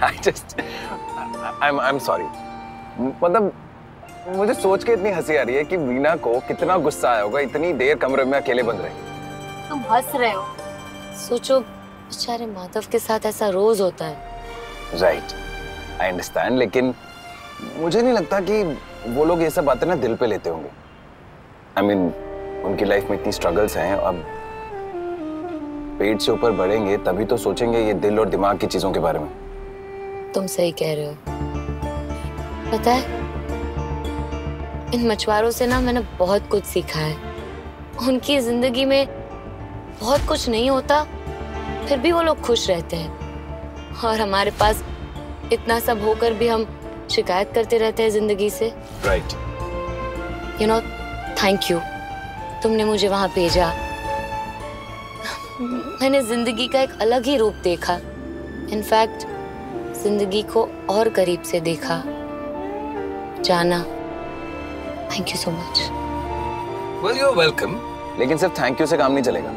I'm sorry. मतलब मुझे सोच के इतनी हंसी आ रही है कि वीना को कितना गुस्सा आया होगा इतनी देर कमरे में अकेले बंद रहे। तुम हंस रहे हो। सोचो बेचारे माधव के साथ ऐसा रोज होता है। राइट, आई अंडरस्टैंड, लेकिन मुझे नहीं लगता कि वो लोग ये सब बातें ना दिल पे लेते होंगे। आई मीन उनकी लाइफ में इतनी स्ट्रगल्स हैं, अब पेट से ऊपर बढ़ेंगे तभी तो सोचेंगे ये दिल और दिमाग की चीजों के बारे में। तुम सही कह रहे हो। पता है इन मछुआरों से ना मैंने बहुत कुछ सीखा है। उनकी जिंदगी में बहुत कुछ नहीं होता फिर भी वो लोग खुश रहते हैं, और हमारे पास इतना सब होकर भी हम शिकायत करते रहते हैं जिंदगी से। Right. You know, thank you, तुमने मुझे वहां भेजा। मैंने जिंदगी का एक अलग ही रूप देखा। इनफैक्ट जिंदगी को और करीब से देखा, जाना। Thank you so much. Well you are welcome. लेकिन सिर्फ थैंक यू से काम नहीं चलेगा,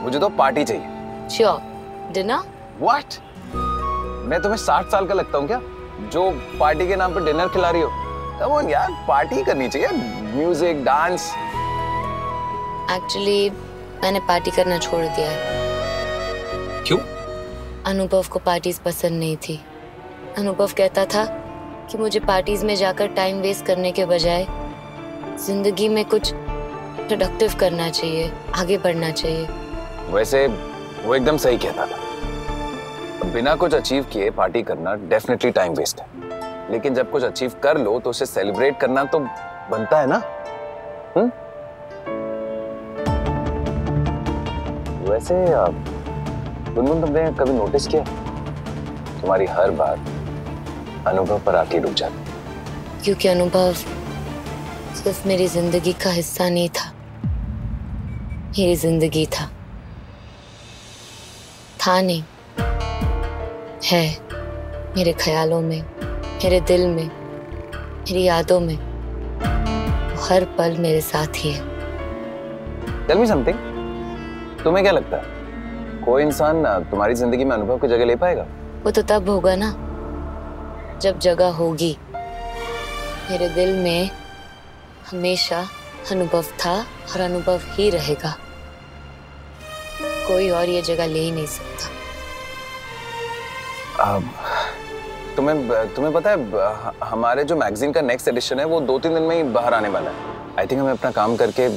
मुझे तो पार्टी चाहिए। श्योर। डिनर? व्हाट? मैं तुम्हें 60 साल का लगता हूँ क्या जो पार्टी के नाम पे डिनर खिला रही हो? कम ऑन यार, पार्टी करनी चाहिए, म्यूजिक, डांस। एक्चुअली मैंने पार्टी करना छोड़ दिया है। क्यों? अनुभव को पार्टीज पसंद नहीं थी। अनुभव कहता था कि मुझे पार्टीज में जाकर टाइम वेस्ट करने के बजाय जिंदगी में कुछ प्रोडक्टिव करना चाहिए, आगे बढ़ना चाहिए। वैसे वो एकदम सही कहता था। बिना कुछ अचीव किए पार्टी करना डेफिनेटली टाइम वेस्ट है, लेकिन जब कुछ अचीव कर लो तो उसे सेलिब्रेट करना तो बनता है ना। वैसे गुनगुन, तुमने कभी नोटिस किया तुम्हारी हर बात अनुभव पर आके रुक जाती? क्योंकि अनुभव सिर्फ मेरी जिंदगी का हिस्सा नहीं था, मेरी जिंदगी था। नहीं, है मेरे ख्यालों में, मेरे दिल में, मेरी यादों में, हर पल मेरे साथ ही है। Tell me something, तुम्हें क्या लगता है कोई इंसान तुम्हारी जिंदगी में अनुभव की जगह ले पाएगा? वो तो तब होगा ना जब जगह होगी। मेरे दिल में हमेशा अनुभव था और अनुभव ही रहेगा। कोई और ये जगह ले ही नहीं सकता। तुम्हें पता है हमारे जो मैगजीन का नेक्स्ट एडिशन है वो 2-3 दिन में ही बाहर आने वाला है। आई थिंक हमें अपना काम करके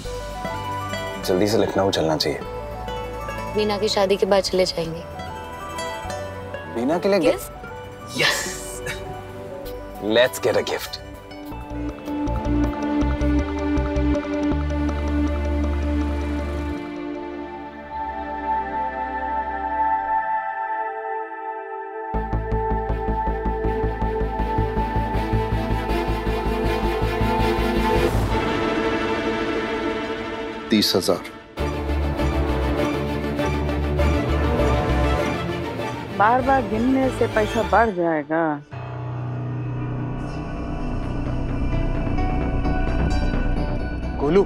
जल्दी से लखनऊ चलना चाहिए। वीना की शादी के बाद चले जाएंगे। वीना के लिए gift? Yes, let's get a gift. $30,000। बार बार गिनने से पैसा बढ़ जाएगा। गोलू,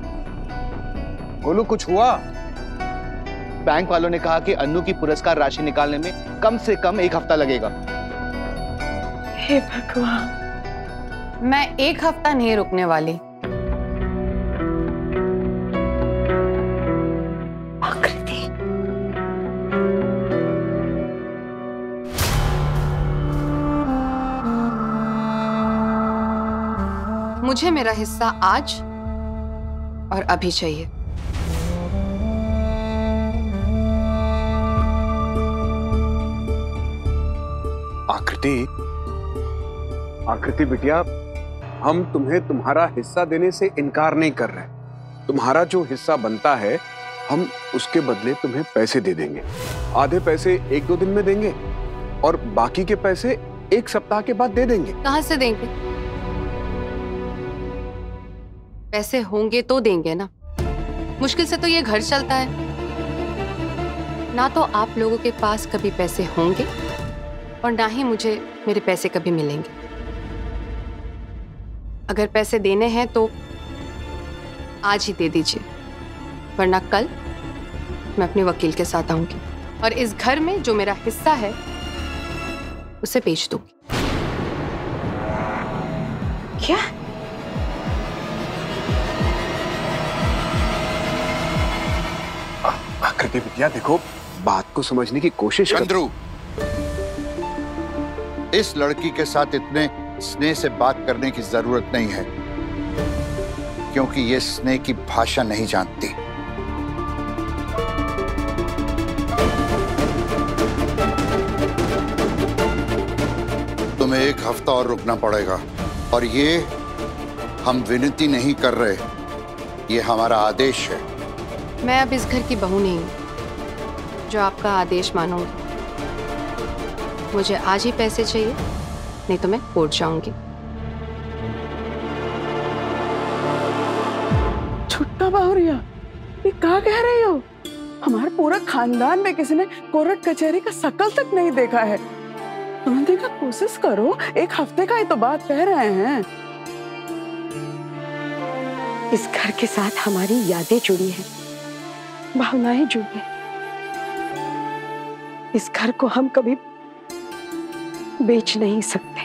गोलू कुछ हुआ? बैंक वालों ने कहा कि अन्नू की पुरस्कार राशि निकालने में कम से कम 1 हफ्ता लगेगा। हे भगवान, मैं 1 हफ्ता नहीं रुकने वाली। मुझे मेरा हिस्सा आज और अभी चाहिए। आकृति बिटिया, हम तुम्हें तुम्हारा हिस्सा देने से इनकार नहीं कर रहे। तुम्हारा जो हिस्सा बनता है हम उसके बदले तुम्हें पैसे दे देंगे। आधे पैसे 1-2 दिन में देंगे और बाकी के पैसे 1 सप्ताह के बाद दे देंगे। कहां से देंगे? पैसे होंगे तो देंगे ना। मुश्किल से तो ये घर चलता है ना। तो आप लोगों के पास कभी पैसे होंगे और ना ही मुझे मेरे पैसे कभी मिलेंगे। अगर पैसे देने हैं तो आज ही दे दीजिए, वरना कल मैं अपने वकील के साथ आऊंगी और इस घर में जो मेरा हिस्सा है उसे बेच दूंगी। क्या? आकृति बिटिया देखो, बात को समझने की कोशिश करो। चंद्रू, इस लड़की के साथ इतने स्नेह से बात करने की जरूरत नहीं है, क्योंकि ये स्नेह की भाषा नहीं जानती। तुम्हें 1 हफ्ता और रुकना पड़ेगा, और ये हम विनती नहीं कर रहे, ये हमारा आदेश है। मैं अब इस घर की बहू नहीं हूं जो आपका आदेश मानूंगी। मुझे आज ही पैसे चाहिए, नहीं तो मैं कोर्ट जाऊंगी। छुट्टा बाहुरिया, ये क्या कह रही हो? हमारे पूरा खानदान में किसी ने कोर्ट कचहरी का शकल तक नहीं देखा है। समझने का कोशिश करो, 1 हफ्ते का ही तो बात कह रहे हैं। इस घर के साथ हमारी यादें जुड़ी हैं, भावनाएं जुड़ी हैं। इस घर को हम कभी बेच नहीं सकते।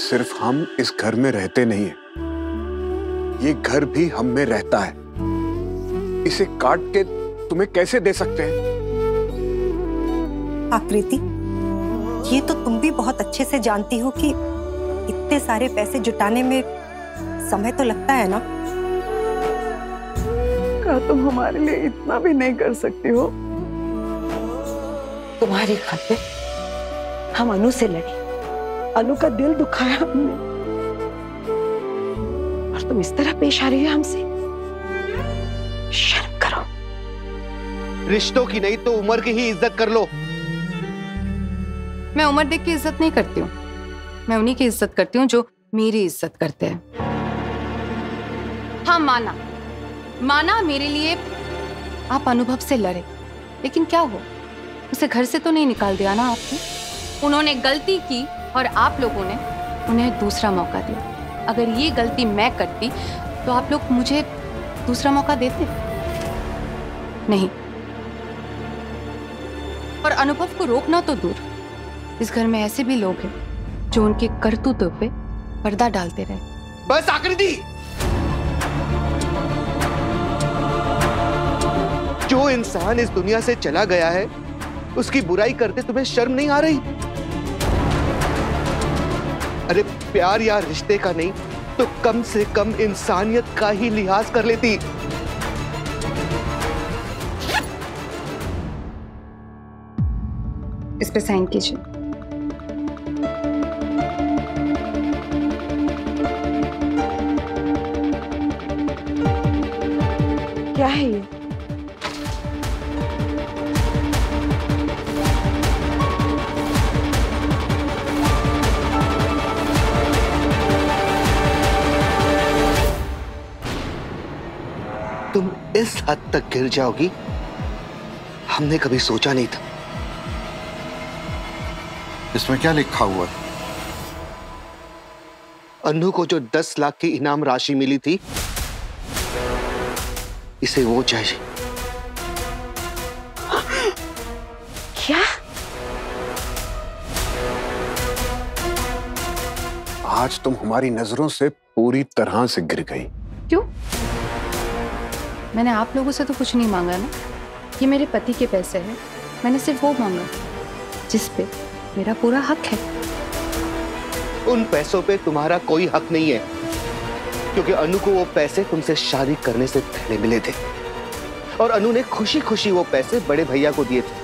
सिर्फ हम इस घर में रहते नहीं हैं, ये घर भी हम में रहता है। इसे काट के तुम्हें कैसे दे सकते हैं? आकृति, ये तो तुम भी बहुत अच्छे से जानती हो कि इतने सारे पैसे जुटाने में समय तो लगता है ना। क्या तुम हमारे लिए इतना भी नहीं कर सकती हो? तुम्हारी खातिर हम अनु से लड़े, अनु का दिल दुखाया हमने, और तुम इस तरह पेश आ रही हो हमसे। शर्म करो। रिश्तों की नहीं तो उम्र की ही इज्जत कर लो। मैं उम्र देख के इज्जत नहीं करती हूँ, मैं उन्हीं की इज्जत करती हूँ जो मेरी इज्जत करते हैं। हाँ, माना मेरे लिए आप अनुभव से लड़े, लेकिन क्या हुआ? उसे घर से तो नहीं निकाल दिया ना आपने। उन्होंने गलती की और आप लोगों ने उन्हें दूसरा मौका दिया। अगर ये गलती मैं करती तो आप लोग मुझे दूसरा मौका देते? नहीं। और अनुभव को रोकना तो दूर, इस घर में ऐसे भी लोग हैं जो उनके करतूतों पे पर्दा डालते रहे। बस आकृति, जो इंसान इस दुनिया से चला गया है उसकी बुराई करते तुम्हें शर्म नहीं आ रही? अरे प्यार या रिश्ते का नहीं तो कम से कम इंसानियत का ही लिहाज कर लेती। इस पे साइन कीजिए। क्या है ये? तुम इस हद तक गिर जाओगी हमने कभी सोचा नहीं था। इसमें क्या लिखा हुआ है? अनु को जो 10 लाख की इनाम राशि मिली थी, इसे वो चाहिए। क्या? आज तुम हमारी नजरों से पूरी तरह से गिर गई। क्यों? मैंने आप लोगों से तो कुछ नहीं मांगा ना। ये मेरे पति के पैसे हैं, मैंने सिर्फ वो मांगा जिस पे मेरा पूरा हक है। उन पैसों पे तुम्हारा कोई हक नहीं है, क्योंकि अनु को वो पैसे तुमसे शादी करने से पहले मिले थे, और अनु ने खुशी खुशी वो पैसे बड़े भैया को दिए थे,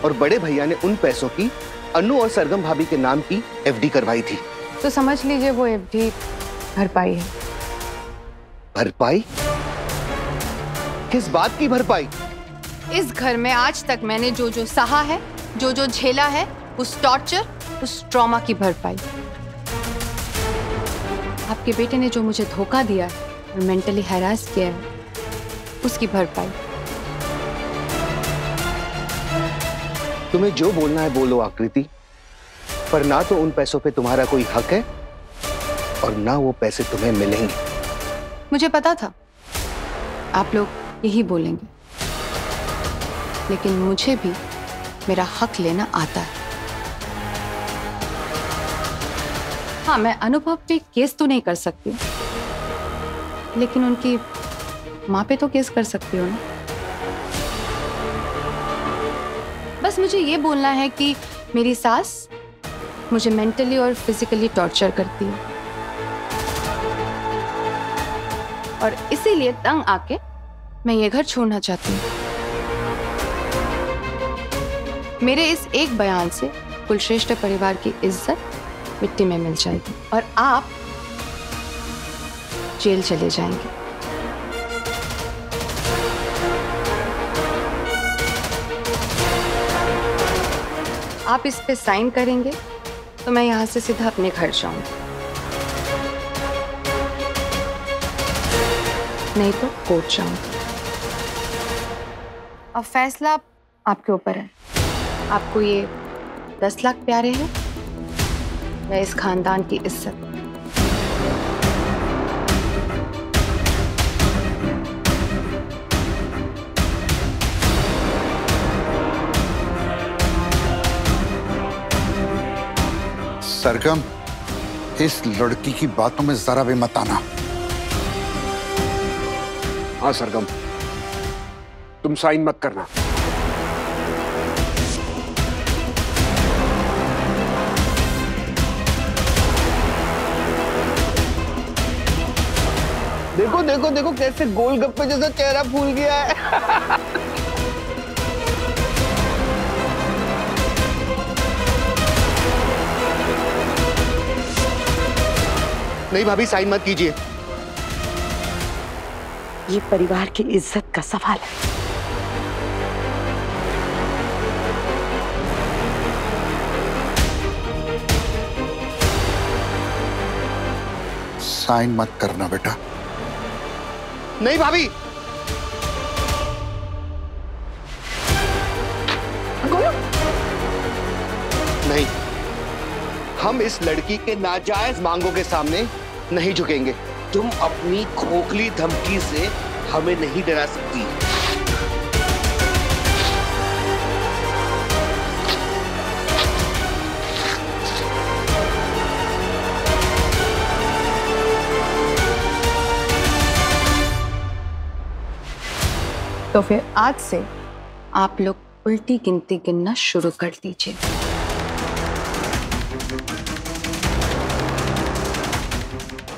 और बड़े भैया ने उन पैसों की अनु और सरगम भाभी के नाम की एफडी करवाई थी। तो समझ लीजिए वो एफडी भरपाई है। भरपाई? किस बात की भरपाई? इस घर में आज तक मैंने जो जो सहा है, जो जो झेला है, उस टॉर्चर, उस ट्रॉमा की भरपाई। आपके बेटे ने जो मुझे धोखा दिया है और मेंटली हैरास किया है, उसकी भरपाई। तुम्हें जो बोलना है बोलो आकृति, पर ना तो उन पैसों पे तुम्हारा कोई हक है और ना वो पैसे तुम्हें मिलेंगे। मुझे पता था आप लोग यही बोलेंगे, लेकिन मुझे भी मेरा हक लेना आता है। हाँ, मैं अनुभव पे केस तो नहीं कर सकती, लेकिन उनकी माँ पे तो केस कर सकती हूँ ना। बस मुझे ये बोलना है कि मेरी सास मुझे मेंटली और फिजिकली टॉर्चर करती है, और इसीलिए तंग आके मैं ये घर छोड़ना चाहती हूँ। मेरे इस एक बयान से कुलश्रेष्ठ परिवार की इज्जत मिट्टी में मिल जाएगी और आप जेल चले जाएंगे। आप इस पे साइन करेंगे तो मैं यहां से सीधा अपने घर जाऊंगी, नहीं तो कोर्ट जाऊंगी। अब फैसला आपके ऊपर है। आपको ये 10 लाख प्यारे हैं या इस खानदान की इज्जत? सरगम, इस लड़की की बातों में जरा भी मत आना। हाँ सरगम, तुम साइन मत करना। देखो देखो देखो कैसे गोलगप्पे जैसा चेहरा फूल गया है। नहीं भाभी, साइन मत कीजिए। ये परिवार की इज्जत का सवाल है। साइन मत करना बेटा। नहीं भाभी। नहीं, हम इस लड़की के नाजायज मांगों के सामने नहीं झुकेंगे। तुम अपनी खोखली धमकी से हमें नहीं डरा सकती। तो फिर आज से आप लोग उल्टी गिनती गिनना शुरू कर दीजिए।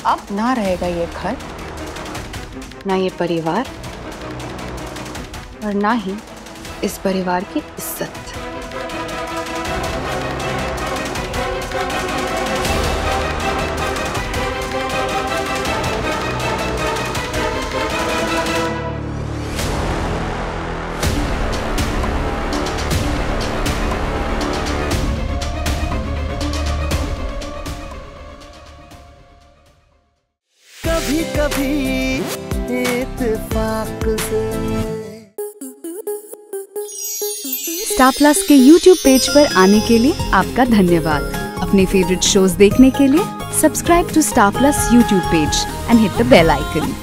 अब ना रहेगा ये घर, ना ये परिवार, और ना ही इस परिवार की इज्जत। कभी कभी इत्तेफाक से। स्टार प्लस के YouTube पेज पर आने के लिए आपका धन्यवाद। अपने फेवरेट शोज देखने के लिए subscribe to Star Plus YouTube page and hit the bell icon.